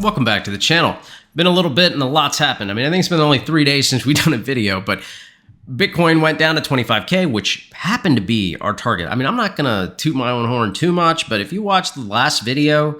welcome back to the channel. Been a little bit and a lot's happened. I mean, I think it's been only 3 days since we've done a video, but Bitcoin went down to 25K, which happened to be our target. I mean, I'm not gonna toot my own horn too much, but if you watch the last video,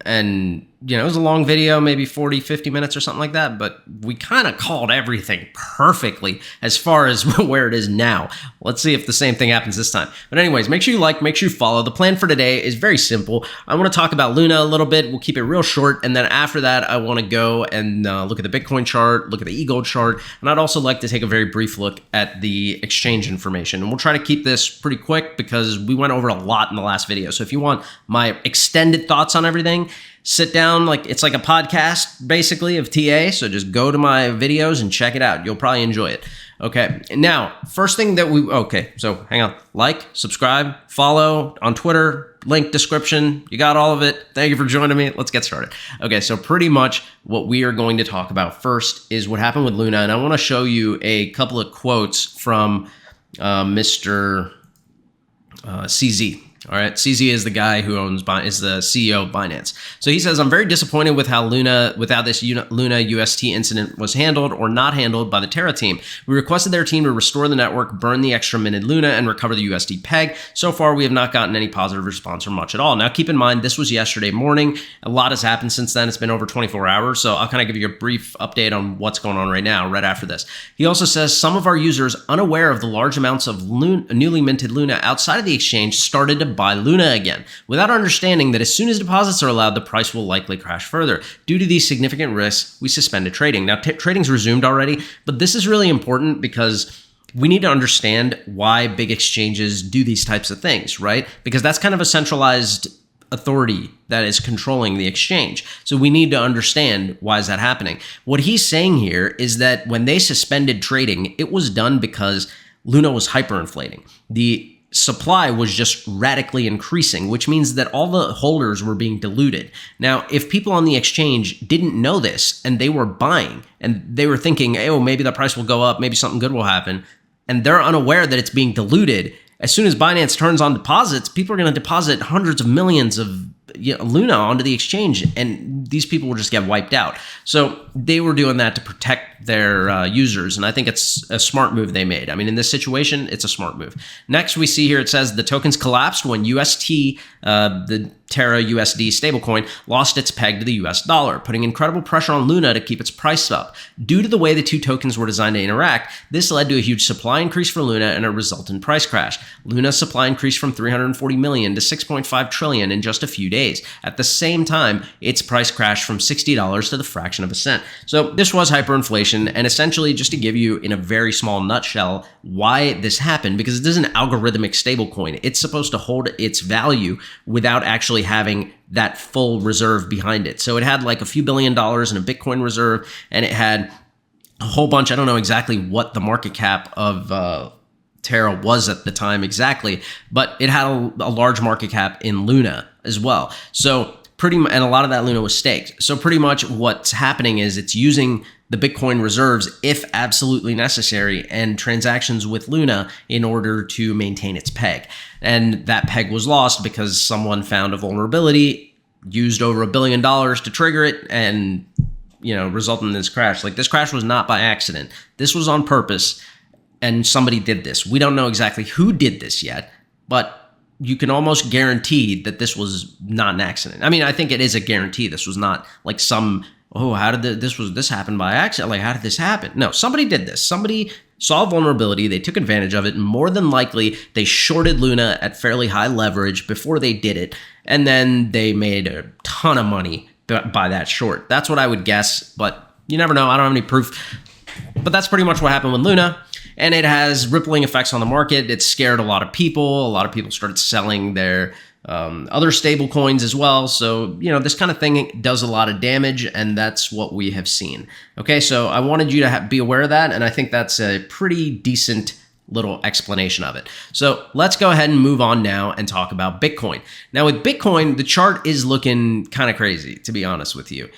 and you know, it was a long video, maybe 40, 50 minutes or something like that, but we kind of called everything perfectly as far as where it is now. Let's see if the same thing happens this time. But anyways, make sure you like, make sure you follow. The plan for today is very simple. I want to talk about Luna a little bit. We'll keep it real short. And then after that, I want to go and look at the Bitcoin chart, look at the EGLD chart. And I'd also like to take a very brief look at the exchange information. And we'll try to keep this pretty quick because we went over a lot in the last video. So if you want my extended thoughts on everything, sit down, like it's like a podcast basically of TA. So just go to my videos and check it out. You'll probably enjoy it. Okay. Now, first thing that so hang on, like, subscribe, follow on Twitter, link description. You got all of it. Thank you for joining me. Let's get started. Okay. So pretty much what we are going to talk about first is what happened with Luna. And I want to show you a couple of quotes from Mr. CZ. All right, CZ is the guy who is the CEO of Binance. So he says, I'm very disappointed with how Luna UST incident was handled or not handled by the Terra team. We requested their team to restore the network, burn the extra minted Luna, and recover the USD peg. So far, we have not gotten any positive response or much at all. Now, keep in mind, this was yesterday morning. A lot has happened since then. It's been over 24 hours. So I'll kind of give you a brief update on what's going on right now, right after this. He also says, some of our users, unaware of the large amounts of newly minted Luna outside of the exchange, started to buy Luna again, without understanding that as soon as deposits are allowed, the price will likely crash further. Due to these significant risks, we suspended trading. Now, trading's resumed already, but this is really important because we need to understand why big exchanges do these types of things, right? Because that's kind of a centralized authority that is controlling the exchange. So we need to understand why is that happening. What he's saying here is that when they suspended trading, it was done because Luna was hyperinflating. The supply was just radically increasing, which means that all the holders were being diluted. Now, if people on the exchange didn't know this and they were buying and they were thinking, oh, maybe the price will go up, maybe something good will happen, and they're unaware that it's being diluted, as soon as Binance turns on deposits, people are going to deposit hundreds of millions of Luna onto the exchange, and these people will just get wiped out. So they were doing that to protect their users, and I think it's a smart move they made. I mean, in this situation, it's a smart move. Next, we see here it says the tokens collapsed when UST, the Terra USD stablecoin, lost its peg to the US dollar, putting incredible pressure on Luna to keep its price up. Due to the way the two tokens were designed to interact, this led to a huge supply increase for Luna and a resultant price crash. Luna's supply increased from 340 million to 6.5 trillion in just a few days. At the same time, its price crashed from $60 to the fraction of a cent. So this was hyperinflation, and essentially, just to give you in a very small nutshell why this happened, because it is an algorithmic stablecoin. It's supposed to hold its value without actually having that full reserve behind it. So it had like a few $1 billion in a Bitcoin reserve, and it had a whole bunch. I don't know exactly what the market cap of Terra was at the time exactly, but it had a large market cap in Luna as well. So and a lot of that Luna was staked. So pretty much what's happening is it's using the Bitcoin reserves if absolutely necessary and transactions with Luna in order to maintain its peg. And that peg was lost because someone found a vulnerability, used over $1 billion to trigger it, and resulted in this crash. Like, this crash was not by accident. This was on purpose, and somebody did this. We don't know exactly who did this yet, but you can almost guarantee that this was not an accident. I mean, I think it is a guarantee. This was not like how did this happen by accident? Like, how did this happen? No, somebody did this. Somebody saw a vulnerability. They took advantage of it. And more than likely, they shorted Luna at fairly high leverage before they did it. And then they made a ton of money by that short. That's what I would guess, but you never know. I don't have any proof. But that's pretty much what happened with Luna. And it has rippling effects on the market. It scared a lot of people. A lot of people started selling their other stable coins as well. So, this kind of thing does a lot of damage, and that's what we have seen. Okay, so I wanted you to be aware of that, and I think that's a pretty decent little explanation of it. So let's go ahead and move on now and talk about Bitcoin. Now with Bitcoin, the chart is looking kind of crazy, to be honest with you.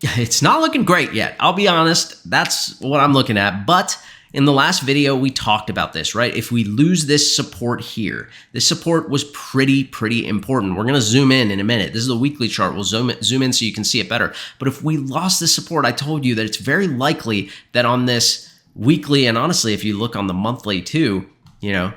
It's not looking great yet. I'll be honest. That's what I'm looking at. But In the last video, we talked about this, right? If we lose this support here, this support was pretty important. We're going to zoom in a minute. This is the weekly chart. We'll zoom in so you can see it better. But if we lost this support, I told you that it's very likely that on this weekly, and honestly, if you look on the monthly too, you know,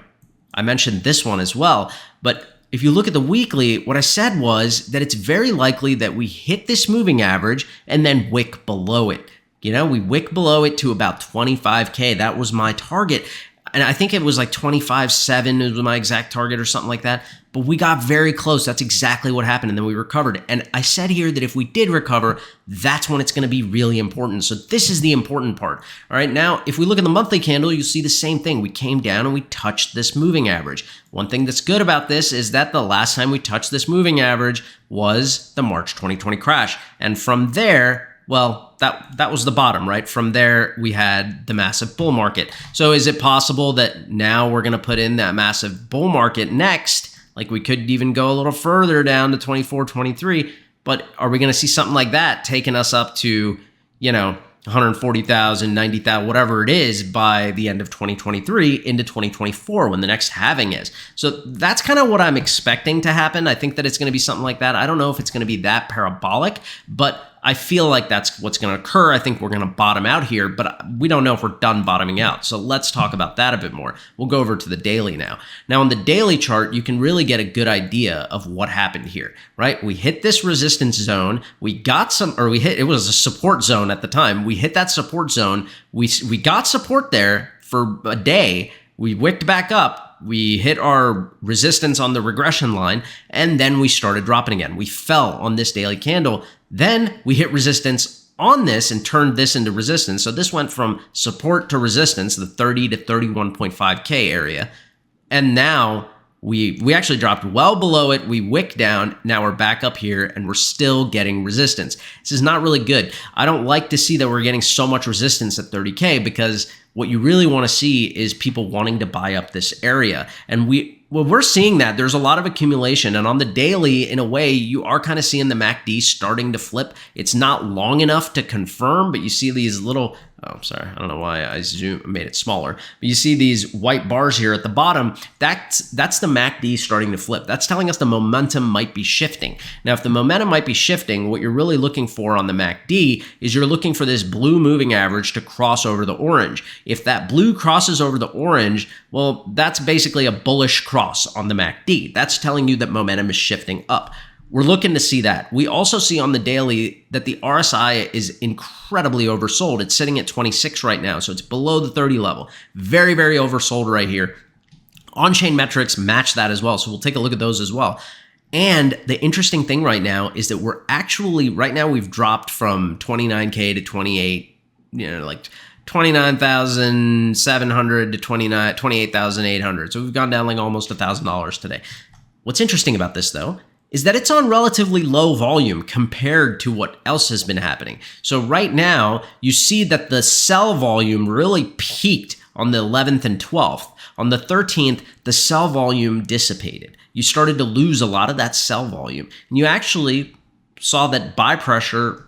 I mentioned this one as well, but if you look at the weekly, what I said was that it's very likely that we hit this moving average and then wick below it. You know, we wick below it to about 25K. That was my target. And I think it was like 25.7 was my exact target or something like that. But we got very close. That's exactly what happened. And then we recovered. And I said here that if we did recover, that's when it's going to be really important. So this is the important part. All right. Now, if we look at the monthly candle, you see the same thing. We came down and we touched this moving average. One thing that's good about this is that the last time we touched this moving average was the March 2020 crash. And from there, well, that was the bottom, right? From there, we had the massive bull market. So is it possible that now we're going to put in that massive bull market next? Like we could even go a little further down to 24, 23, but are we going to see something like that taking us up to, you know, 140,000, 90,000, whatever it is by the end of 2023 into 2024 when the next halving is. So that's kind of what I'm expecting to happen. I think that it's going to be something like that. I don't know if it's going to be that parabolic, but I feel like that's what's going to occur. I think we're going to bottom out here, but we don't know if we're done bottoming out. So let's talk about that a bit more. We'll go over to the daily now. Now on the daily chart, you can really get a good idea of what happened here, right? We hit this resistance zone. We got it was a support zone at the time. We hit that support zone. We got support there for a day. We wicked back up. We hit our resistance on the regression line, and then we started dropping again. We fell on this daily candle. Then we hit resistance on this and turned this into resistance. So this went from support to resistance, the 30 to 31.5K area. And now we actually dropped well below it. We wicked down. Now we're back up here and we're still getting resistance. This is not really good. I don't like to see that we're getting so much resistance at 30K because what you really want to see is people wanting to buy up this area. And we're seeing that there's a lot of accumulation, and on the daily, in a way, you are kind of seeing the MACD starting to flip. It's not long enough to confirm, but you see these little, oh, sorry, I don't know why I made it smaller, but you see these white bars here at the bottom. That's the MACD starting to flip. That's telling us the momentum might be shifting. Now, if the momentum might be shifting, what you're really looking for on the MACD is you're looking for this blue moving average to cross over the orange. If that blue crosses over the orange, well, that's basically a bullish cross on the MACD. That's telling you that momentum is shifting up. We're looking to see that. We also see on the daily that the RSI is incredibly oversold. It's sitting at 26 right now, so it's below the 30 level. Very, very oversold right here. On-chain metrics match that as well, so we'll take a look at those as well. And the interesting thing right now is that we're actually, right now we've dropped from 29K to 28, you know, like 29,700 to 28,800. So we've gone down like almost $1,000 today. What's interesting about this though is that it's on relatively low volume compared to what else has been happening. So right now you see that the sell volume really peaked on the 11th and 12th. On the 13th, the sell volume dissipated. You started to lose a lot of that sell volume, and you actually saw that buy pressure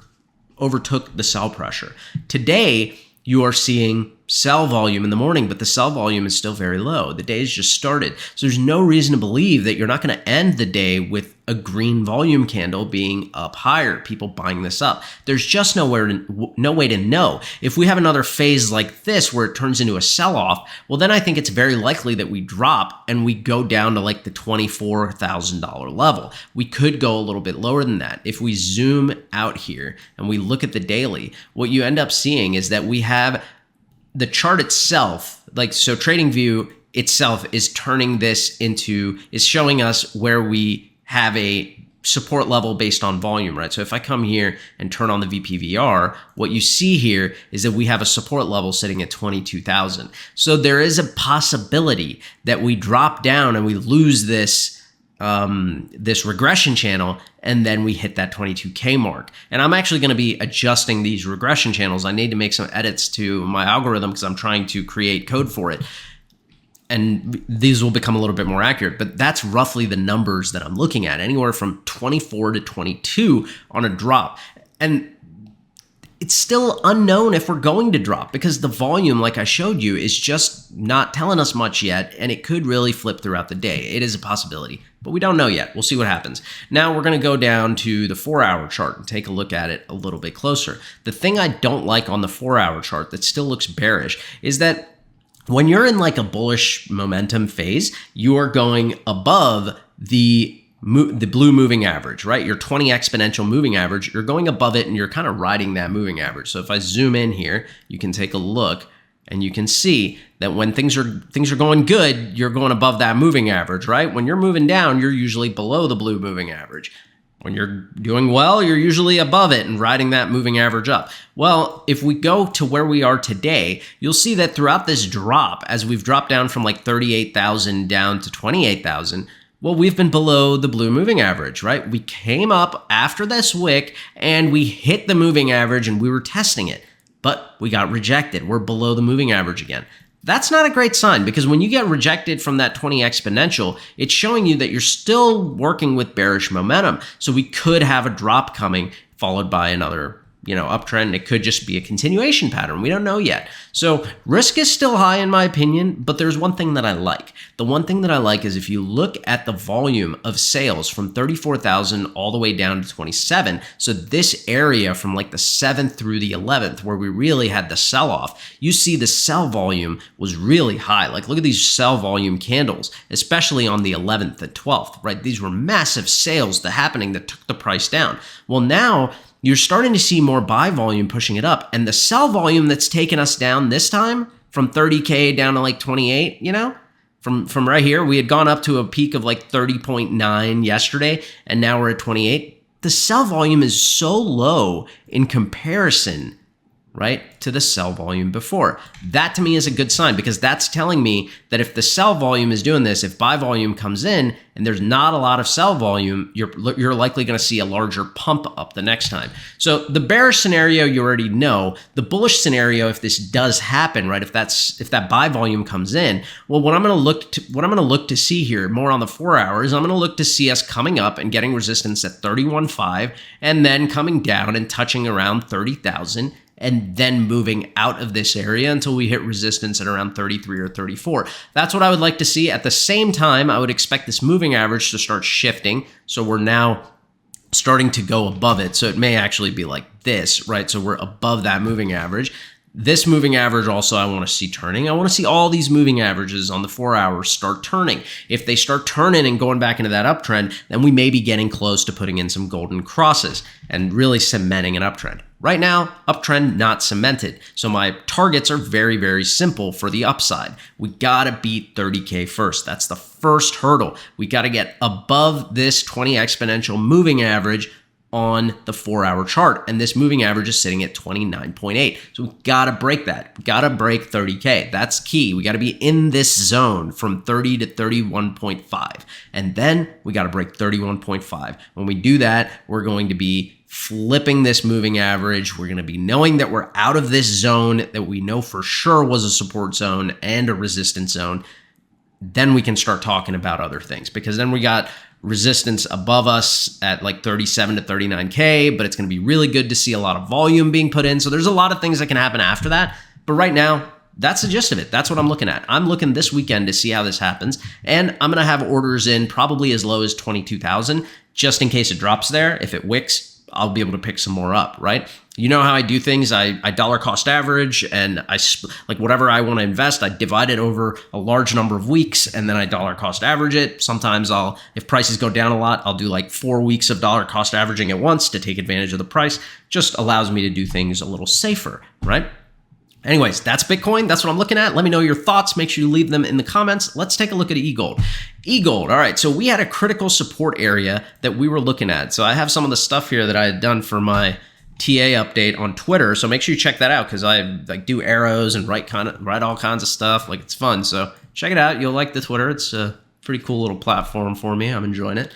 overtook the sell pressure. Today, you are seeing sell volume in the morning, but the sell volume is still very low. The day has just started. So there's no reason to believe that you're not going to end the day with a green volume candle being up higher, people buying this up. There's just no way to know. If we have another phase like this where it turns into a sell-off, well, then I think it's very likely that we drop and we go down to like the $24,000 level. We could go a little bit lower than that. If we zoom out here and we look at the daily, what you end up seeing is that we have the chart itself, like, so TradingView itself is turning this into, is showing us where we have a support level based on volume, right? So if I come here and turn on the VPVR, what you see here is that we have a support level sitting at 22,000. So there is a possibility that we drop down and we lose this this regression channel, and then we hit that 22K mark. And I'm actually going to be adjusting these regression channels. I need to make some edits to my algorithm because I'm trying to create code for it. And these will become a little bit more accurate, but that's roughly the numbers that I'm looking at, anywhere from 24 to 22 on a drop. And it's still unknown if we're going to drop because the volume, like I showed you, is just not telling us much yet, and it could really flip throughout the day. It is a possibility, but we don't know yet. We'll see what happens. Now we're going to go down to the 4-hour chart and take a look at it a little bit closer. The thing I don't like on the 4-hour chart that still looks bearish is that when you're in like a bullish momentum phase, you are going above the blue moving average, right? Your 20 exponential moving average, you're going above it and you're kind of riding that moving average. So if I zoom in here, you can take a look and you can see that when things are going good, you're going above that moving average, right? When you're moving down, you're usually below the blue moving average. When you're doing well, you're usually above it and riding that moving average up. Well, if we go to where we are today, you'll see that throughout this drop, as we've dropped down from like 38,000 down to 28,000, well, we've been below the blue moving average, right? We came up after this wick and we hit the moving average and we were testing it, but we got rejected. We're below the moving average again. That's not a great sign because when you get rejected from that 20 exponential, it's showing you that you're still working with bearish momentum. So we could have a drop coming followed by another uptrend. It could just be a continuation pattern. We don't know yet. So risk is still high in my opinion, but there's one thing that I like. The one thing that I like is if you look at the volume of sales from 34,000 all the way down to 27. So this area from like the 7th through the 11th where we really had the sell off, you see the sell volume was really high. Like look at these sell volume candles, especially on the 11th and 12th, right? These were massive sales happening that took the price down. Well, now you're starting to see more buy volume pushing it up. And the sell volume that's taken us down this time from 30K down to like 28, from right here, we had gone up to a peak of like 30.9 yesterday, and now we're at 28. The sell volume is so low in comparison, right, to the sell volume before. That to me is a good sign because that's telling me that if the sell volume is doing this, if buy volume comes in and there's not a lot of sell volume, you're likely going to see a larger pump up the next time. So the bearish scenario, you already know. The bullish scenario, if this does happen, right, if that buy volume comes in, well, what I'm going to look to see here more on the 4 hours, I'm going to look to see us coming up and getting resistance at 31.5 and then coming down and touching around 30,000 and then moving out of this area until we hit resistance at around 33 or 34. That's what I would like to see. At the same time, I would expect this moving average to start shifting. So we're now starting to go above it. So it may actually be like this, right? So we're above that moving average. This moving average also I want to see turning. I want to see all these moving averages on the 4 hours start turning. If they start turning and going back into that uptrend, then we may be getting close to putting in some golden crosses and really cementing an uptrend. Right now, uptrend not cemented. So my targets are very, very simple for the upside. We got to beat 30K first. That's the first hurdle. We got to get above this 20 exponential moving average on the 4 hour chart. And this moving average is sitting at 29.8. So we got to break that. We got to break 30K. That's key. We got to be in this zone from 30 to 31.5. And then we got to break 31.5. When we do that, we're going to be flipping this moving average. We're going to be knowing that we're out of this zone that we know for sure was a support zone and a resistance zone. Then we can start talking about other things because then we got resistance above us at like 37 to 39K, but it's going to be really good to see a lot of volume being put in. So there's a lot of things that can happen after that. But right now, that's the gist of it. That's what I'm looking at. I'm looking this weekend to see how this happens. And I'm going to have orders in probably as low as 22,000 just in case it drops there. If it wicks, I'll be able to pick some more up, right? You know how I do things. I dollar cost average and like whatever I want to invest, I divide it over a large number of weeks and then I dollar cost average it. Sometimes if prices go down a lot, I'll do like 4 weeks of dollar cost averaging at once to take advantage of the price. Just allows me to do things a little safer, right? Anyways, that's Bitcoin. That's what I'm looking at. Let me know your thoughts. Make sure you leave them in the comments. Let's take a look at EGLD. EGLD. All right. So we had a critical support area that we were looking at. So I have some of the stuff here that I had done for my TA update on Twitter. So make sure you check that out because I like do arrows and write all kinds of stuff. Like it's fun. So check it out. You'll like the Twitter. It's a pretty cool little platform for me. I'm enjoying it.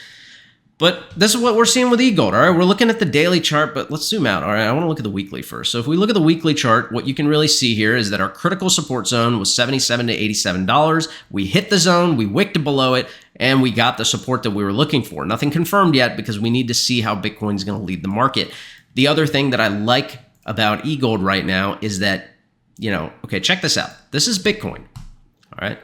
But this is what we're seeing with EGLD, all right? We're looking at the daily chart, but let's zoom out, all right? I want to look at the weekly first. So if we look at the weekly chart, what you can really see here is that our critical support zone was $77 to $87. We hit the zone, we wicked below it, and we got the support that we were looking for. Nothing confirmed yet because we need to see how Bitcoin is going to lead the market. The other thing that I like about EGLD right now is that, okay, check this out. This is Bitcoin, all right?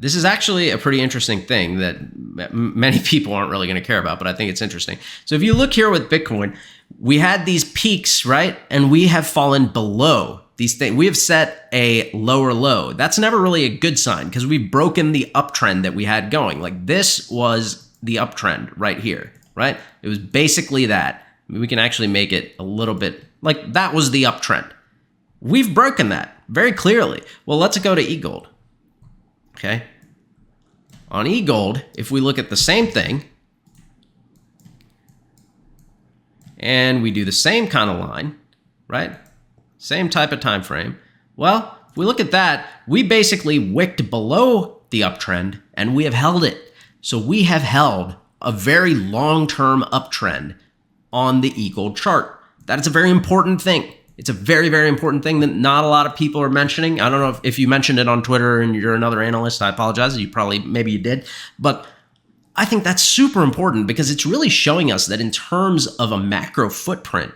This is actually a pretty interesting thing that many people aren't really going to care about, but I think it's interesting. So if you look here with Bitcoin, we had these peaks, right? And we have fallen below these things. We have set a lower low. That's never really a good sign because we've broken the uptrend that we had going. Like this was the uptrend right here, right? It was basically that. We can actually make it a little bit like that was the uptrend. We've broken that very clearly. Well, let's go to EGLD. Okay. On EGLD, if we look at the same thing and we do the same kind of line, right? Same type of time frame. Well, if we look at that, we basically wicked below the uptrend and we have held it. So we have held a very long-term uptrend on the EGLD chart. That is a very important thing. It's a very, very important thing that not a lot of people are mentioning. I don't know if you mentioned it on Twitter and you're another analyst, I apologize. Maybe you did. But I think that's super important because it's really showing us that in terms of a macro footprint,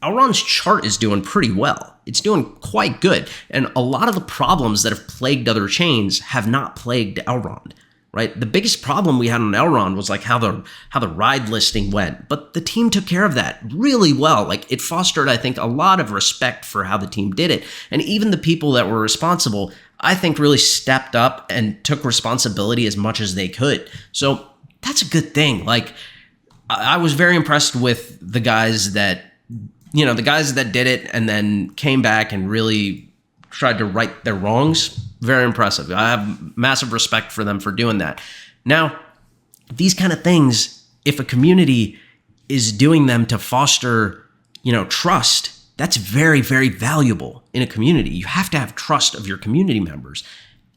Elrond's chart is doing pretty well. It's doing quite good. And a lot of the problems that have plagued other chains have not plagued Elrond. Right? The biggest problem we had on Elrond was like how the ride listing went, but the team took care of that really well. Like it fostered, I think, a lot of respect for how the team did it. And even the people that were responsible, I think really stepped up and took responsibility as much as they could. So that's a good thing. Like I was very impressed with the guys that, the guys that did it and then came back and really tried to right their wrongs. Very impressive. I have massive respect for them for doing that. Now, these kind of things, if a community is doing them to foster, trust, that's very, very valuable in a community. You have to have trust of your community members.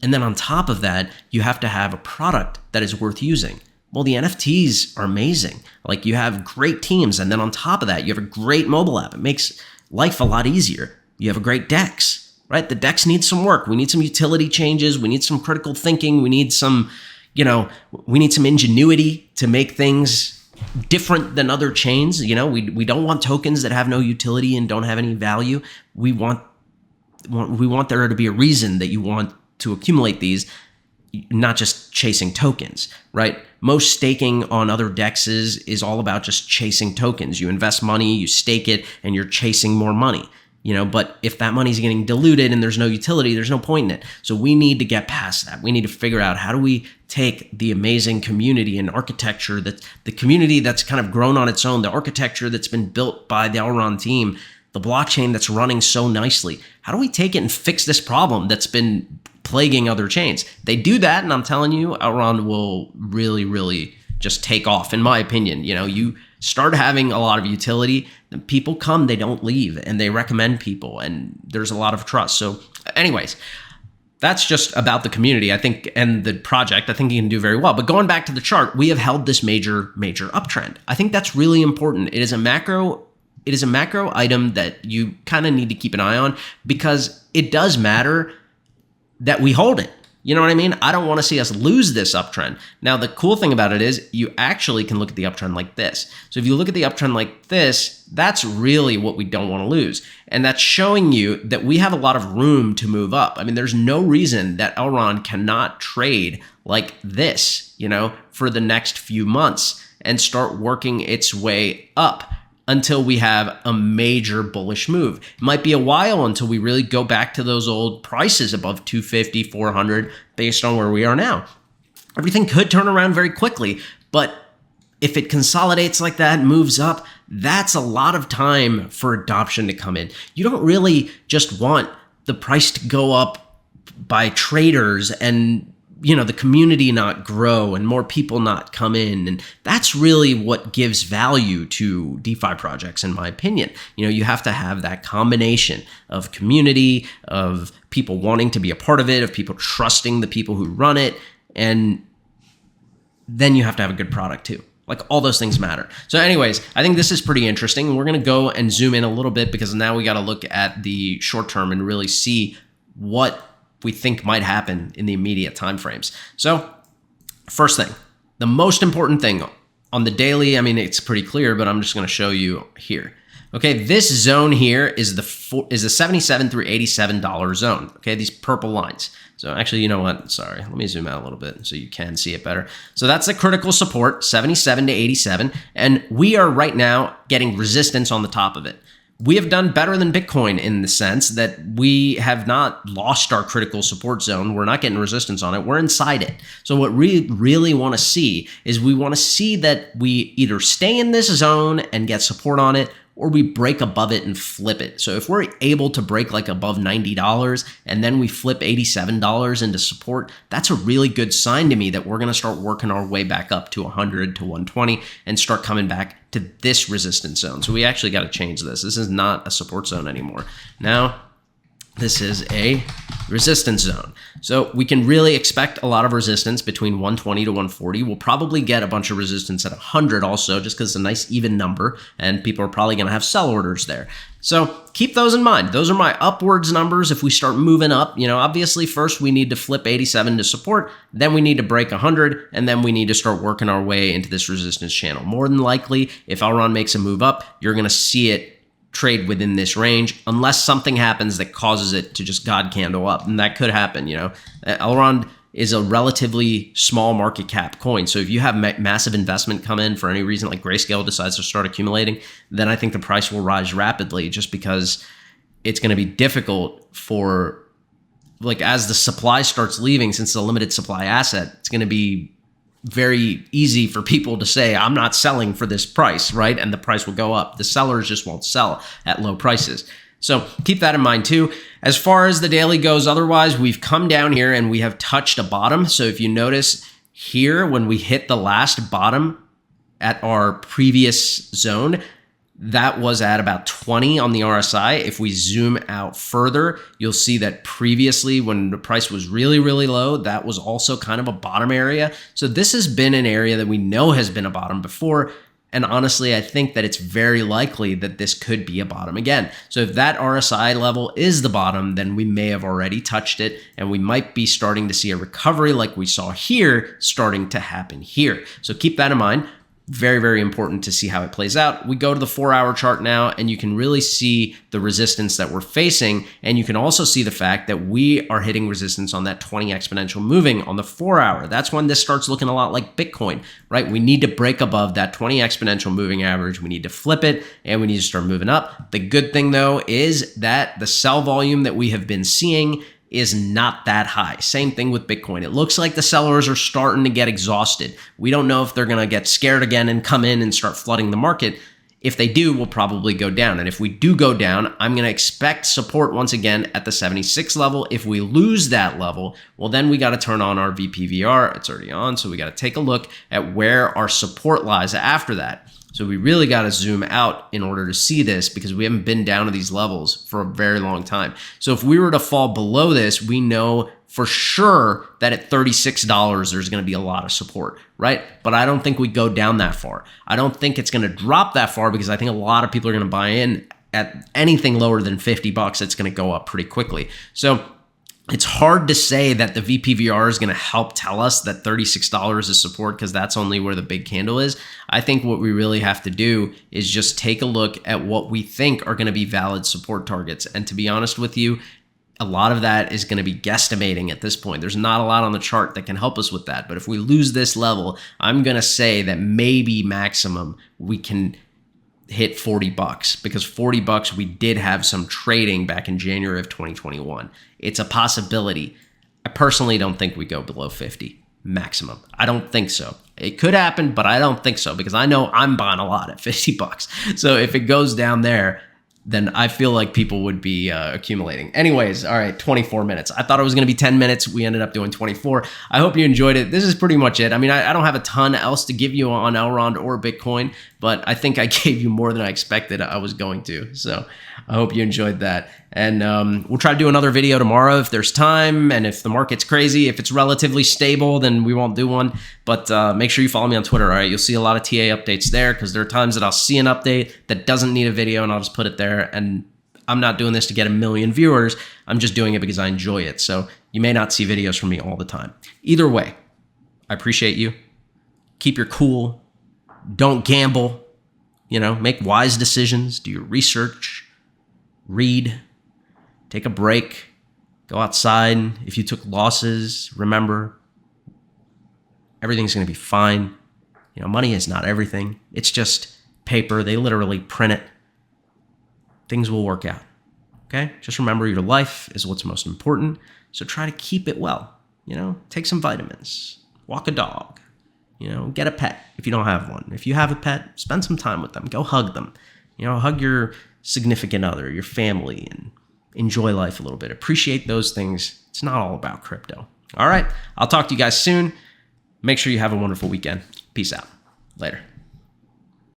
And then on top of that, you have to have a product that is worth using. Well, the NFTs are amazing. Like you have great teams. And then on top of that, you have a great mobile app. It makes life a lot easier. You have a great DEX. Right? The DEX needs some work. We need some utility changes. We need some critical thinking. We need some, we need some ingenuity to make things different than other chains. We don't want tokens that have no utility and don't have any value. We want there to be a reason that you want to accumulate these, not just chasing tokens, right? Most staking on other DEXs is all about just chasing tokens. You invest money, you stake it, and you're chasing more money. But if that money's getting diluted and there's no utility, there's no point in it. So we need to get past that. We need to figure out how do we take the amazing community and architecture that the community that's kind of grown on its own, the architecture that's been built by the Elrond team, the blockchain that's running so nicely. How do we take it and fix this problem that's been plaguing other chains? They do that, and I'm telling you, Elrond will really, really just take off, in my opinion. You start having a lot of utility, then people come, they don't leave, and they recommend people, and there's a lot of trust. So anyways, that's just about the community, I think, and the project. I think you can do very well. But going back to the chart, we have held this major uptrend. I think that's really important. It is a macro item that you kind of need to keep an eye on because it does matter that we hold it. You know what I mean? I don't want to see us lose this uptrend. Now, the cool thing about it is you actually can look at the uptrend like this. So if you look at the uptrend like this, that's really what we don't want to lose. And that's showing you that we have a lot of room to move up. I mean, there's no reason that Elrond cannot trade like this, for the next few months and start working its way up until we have a major bullish move. It might be a while until we really go back to those old prices above 250, 400 based on where we are now. Everything could turn around very quickly, but if it consolidates like that and moves up, that's a lot of time for adoption to come in. You don't really just want the price to go up by traders and the community not grow and more people not come in. And that's really what gives value to DeFi projects, in my opinion. You have to have that combination of community, of people wanting to be a part of it, of people trusting the people who run it. And then you have to have a good product too. Like all those things matter. So anyways, I think this is pretty interesting. We're going to go and zoom in a little bit because now we got to look at the short term and really see what we think might happen in the immediate timeframes. So first thing, the most important thing on the daily, I mean, it's pretty clear, but I'm just going to show you here. Okay, this zone here is the $77 through $87 zone. Okay, these purple lines. So actually, you know what? Sorry, let me zoom out a little bit so you can see it better. So that's the critical support, 77 to 87, and we are right now getting resistance on the top of it. We have done better than Bitcoin in the sense that we have not lost our critical support zone. We're not getting resistance on it. We're inside it. So what we really want to see is we want to see that we either stay in this zone and get support on it, or we break above it and flip it. So if we're able to break like above $90 and then we flip $87 into support, that's a really good sign to me that we're going to start working our way back up to 100 to 120 and start coming back to this resistance zone. So we actually got to change this. This is not a support zone anymore. Now, this is a resistance zone. So we can really expect a lot of resistance between 120 to 140. We'll probably get a bunch of resistance at 100 also, just because it's a nice even number, and people are probably going to have sell orders there. So keep those in mind. Those are my upwards numbers. If we start moving up, obviously first we need to flip 87 to support, then we need to break 100, and then we need to start working our way into this resistance channel. More than likely, if Elrond makes a move up, you're going to see it trade within this range unless something happens that causes it to just God candle up. And that could happen, Elrond is a relatively small market cap coin. So if you have massive investment come in for any reason, like Grayscale decides to start accumulating, then I think the price will rise rapidly just because it's going to be difficult for, as the supply starts leaving, since it's a limited supply asset, it's going to be very easy for people to say, I'm not selling for this price, right? And the price will go up. The sellers just won't sell at low prices. So keep that in mind too. As far as the daily goes, otherwise, we've come down here and we have touched a bottom. So if you notice here, when we hit the last bottom at our previous zone, that was at about 20 on the RSI. If we zoom out further, you'll see that previously when the price was really, really low, that was also kind of a bottom area. So this has been an area that we know has been a bottom before. And honestly, I think that it's very likely that this could be a bottom again. So if that RSI level is the bottom, then we may have already touched it, and we might be starting to see a recovery like we saw here starting to happen here. So keep that in mind. Very, very important to see how it plays out. We go to the 4-hour chart now, and you can really see the resistance that we're facing. And you can also see the fact that we are hitting resistance on that 20 exponential moving on the 4-hour. That's when this starts looking a lot like Bitcoin, right? We need to break above that 20 exponential moving average. We need to flip it, and we need to start moving up. The good thing, though, is that the sell volume that we have been seeing is not that high. Same thing with Bitcoin. It looks like the sellers are starting to get exhausted. We don't know if they're going to get scared again and come in and start flooding the market. If they do, we'll probably go down. And if we do go down, I'm going to expect support once again at the 76 level. If we lose that level, well, then we got to turn on our VPVR. It's already on. So we got to take a look at where our support lies after that. So we really got to zoom out in order to see this, because we haven't been down to these levels for a very long time. So if we were to fall below this, we know for sure that at $36, there's going to be a lot of support, right? But I don't think we go down that far. I don't think it's going to drop that far, because I think a lot of people are going to buy in at anything lower than $50. It's going to go up pretty quickly. So it's hard to say that the VPVR is going to help tell us that $36 is support, because that's only where the big candle is. I think what we really have to do is just take a look at what we think are going to be valid support targets. And to be honest with you, a lot of that is going to be guesstimating at this point. There's not a lot on the chart that can help us with that. But if we lose this level, I'm going to say that maybe maximum we can hit $40, because $40 we did have some trading back in January of 2021. It's a possibility. I personally don't think we go below 50 maximum. I don't think so. It could happen, but I don't think so, because I know I'm buying a lot at $50. So if it goes down there, then I feel like people would be accumulating. Anyways, all right, 24 minutes. I thought it was going to be 10 minutes. We ended up doing 24. I hope you enjoyed it. This is pretty much it. I mean, I don't have a ton else to give you on Elrond or Bitcoin, but I think I gave you more than I expected I was going to. So I hope you enjoyed that. And we'll try to do another video tomorrow if there's time, and if the market's crazy. If it's relatively stable, then we won't do one. But make sure you follow me on Twitter, all right? You'll see a lot of TA updates there, because there are times that I'll see an update that doesn't need a video, and I'll just put it there. And I'm not doing this to get 1 million viewers. I'm just doing it because I enjoy it. So you may not see videos from me all the time. Either way, I appreciate you. Keep your cool. Don't gamble. make wise decisions, do your research, read, take a break, go outside. If you took losses, remember, everything's going to be fine. Money is not everything. It's just paper. They literally print it. Things will work out. Okay? Just remember, your life is what's most important. So try to keep it well. Take some vitamins, walk a dog, get a pet if you don't have one. If you have a pet, spend some time with them. Go hug them. Hug your significant other, your family, and enjoy life a little bit. Appreciate those things. It's not all about crypto. All right. I'll talk to you guys soon. Make sure you have a wonderful weekend. Peace out. Later.